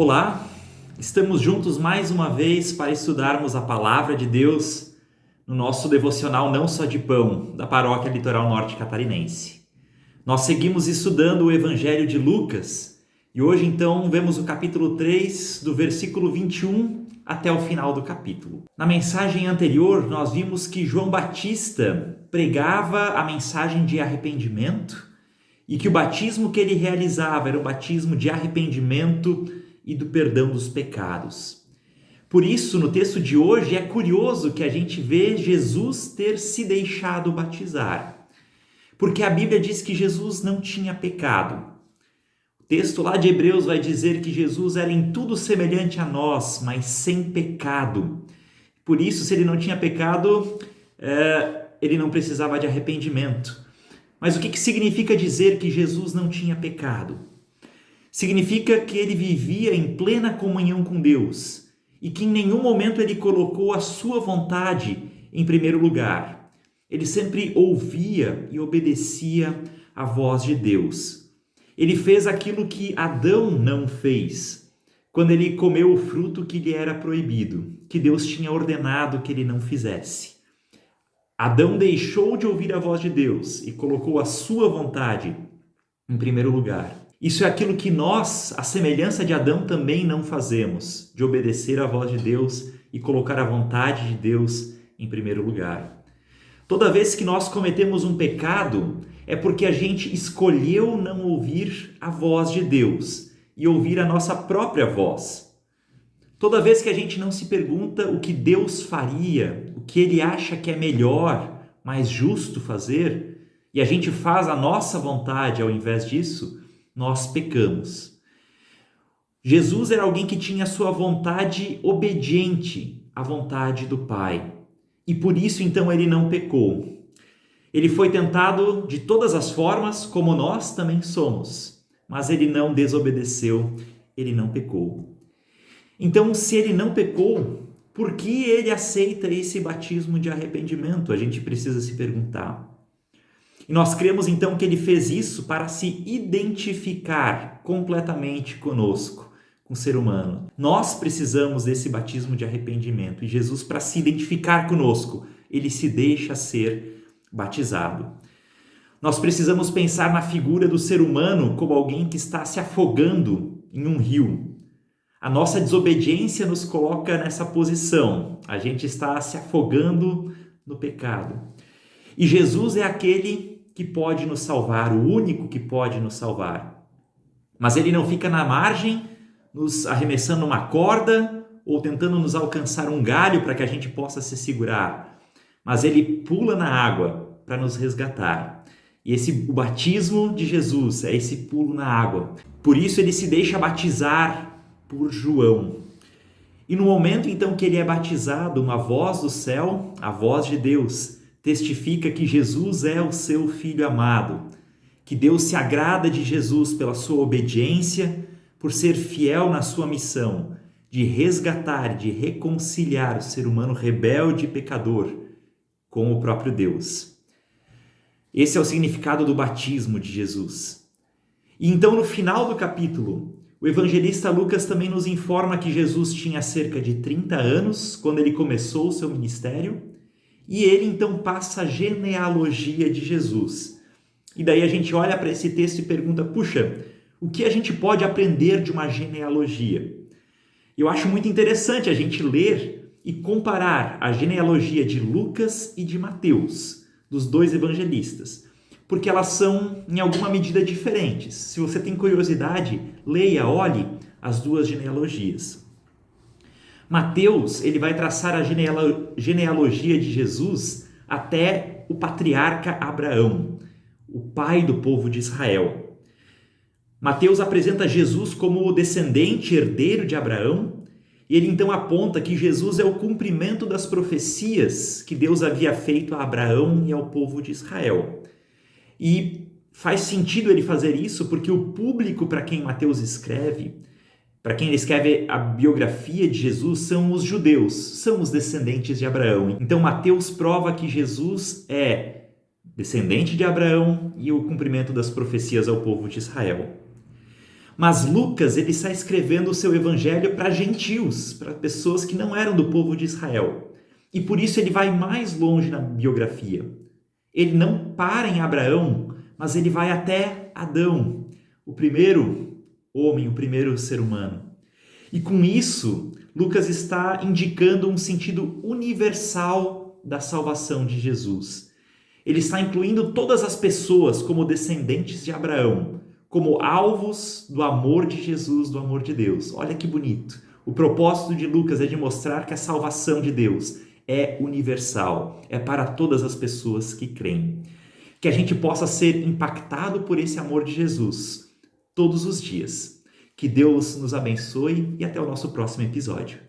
Olá, estamos juntos mais uma vez para estudarmos a Palavra de Deus no nosso devocional Não Só de Pão, da Paróquia Litoral Norte Catarinense. Nós seguimos estudando o Evangelho de Lucas e hoje então vemos o capítulo 3, do versículo 21 até o final do capítulo. Na mensagem anterior, nós vimos que João Batista pregava a mensagem de arrependimento e que o batismo que ele realizava era o batismo de arrependimento e do perdão dos pecados. Por isso, no texto de hoje, é curioso que a gente vê Jesus ter se deixado batizar, porque a Bíblia diz que Jesus não tinha pecado. O texto lá de Hebreus vai dizer que Jesus era em tudo semelhante a nós, mas sem pecado. Por isso, se ele não tinha pecado, ele não precisava de arrependimento. Mas o que significa dizer que Jesus não tinha pecado? Significa que ele vivia em plena comunhão com Deus e que em nenhum momento ele colocou a sua vontade em primeiro lugar. Ele sempre ouvia e obedecia à voz de Deus. Ele fez aquilo que Adão não fez, quando ele comeu o fruto que lhe era proibido, que Deus tinha ordenado que ele não fizesse. Adão deixou de ouvir a voz de Deus e colocou a sua vontade em primeiro lugar. Isso é aquilo que nós, à semelhança de Adão, também não fazemos, de obedecer à voz de Deus e colocar a vontade de Deus em primeiro lugar. Toda vez que nós cometemos um pecado, é porque a gente escolheu não ouvir a voz de Deus e ouvir a nossa própria voz. Toda vez que a gente não se pergunta o que Deus faria, o que Ele acha que é melhor, mais justo fazer, e a gente faz a nossa vontade ao invés disso, nós pecamos. Jesus era alguém que tinha sua vontade obediente à vontade do Pai. E por isso, então, ele não pecou. Ele foi tentado de todas as formas, como nós também somos. Mas ele não desobedeceu, ele não pecou. Então, se ele não pecou, por que ele aceita esse batismo de arrependimento? A gente precisa se perguntar. E nós cremos então que ele fez isso para se identificar completamente conosco, com o ser humano. Nós precisamos desse batismo de arrependimento e Jesus, para se identificar conosco, ele se deixa ser batizado. Nós precisamos pensar na figura do ser humano como alguém que está se afogando em um rio. A nossa desobediência nos coloca nessa posição. A gente está se afogando no pecado. E Jesus é aquele que pode nos salvar, o único que pode nos salvar. Mas ele não fica na margem, nos arremessando uma corda ou tentando nos alcançar um galho para que a gente possa se segurar. Mas ele pula na água para nos resgatar. E o batismo de Jesus é esse pulo na água. Por isso ele se deixa batizar por João. E no momento então que ele é batizado, uma voz do céu, a voz de Deus, testifica que Jesus é o seu Filho amado, que Deus se agrada de Jesus pela sua obediência, por ser fiel na sua missão de resgatar, de reconciliar o ser humano rebelde e pecador com o próprio Deus. Esse é o significado do batismo de Jesus. E então, no final do capítulo, o evangelista Lucas também nos informa que Jesus tinha cerca de 30 anos quando ele começou o seu ministério, e ele então passa a genealogia de Jesus. E daí a gente olha para esse texto e pergunta, puxa, o que a gente pode aprender de uma genealogia? Eu acho muito interessante a gente ler e comparar a genealogia de Lucas e de Mateus, dos dois evangelistas, porque elas são, em alguma medida, diferentes. Se você tem curiosidade, leia, olhe as duas genealogias. Mateus, ele vai traçar a genealogia de Jesus até o patriarca Abraão, o pai do povo de Israel. Mateus apresenta Jesus como o descendente herdeiro de Abraão, e ele então aponta que Jesus é o cumprimento das profecias que Deus havia feito a Abraão e ao povo de Israel. E faz sentido ele fazer isso porque o público para quem Mateus escreve, para quem ele escreve a biografia de Jesus, são os judeus, são os descendentes de Abraão. Então Mateus prova que Jesus é descendente de Abraão e o cumprimento das profecias ao povo de Israel. Mas Lucas, ele está escrevendo o seu evangelho para gentios, para pessoas que não eram do povo de Israel. E por isso ele vai mais longe na biografia. Ele não para em Abraão, mas ele vai até Adão, o primeiro homem, o primeiro ser humano. E com isso, Lucas está indicando um sentido universal da salvação de Jesus. Ele está incluindo todas as pessoas como descendentes de Abraão, como alvos do amor de Jesus, do amor de Deus. Olha que bonito. O propósito de Lucas é de mostrar que a salvação de Deus é universal, é para todas as pessoas que creem. Que a gente possa ser impactado por esse amor de Jesus todos os dias. Que Deus nos abençoe e até o nosso próximo episódio.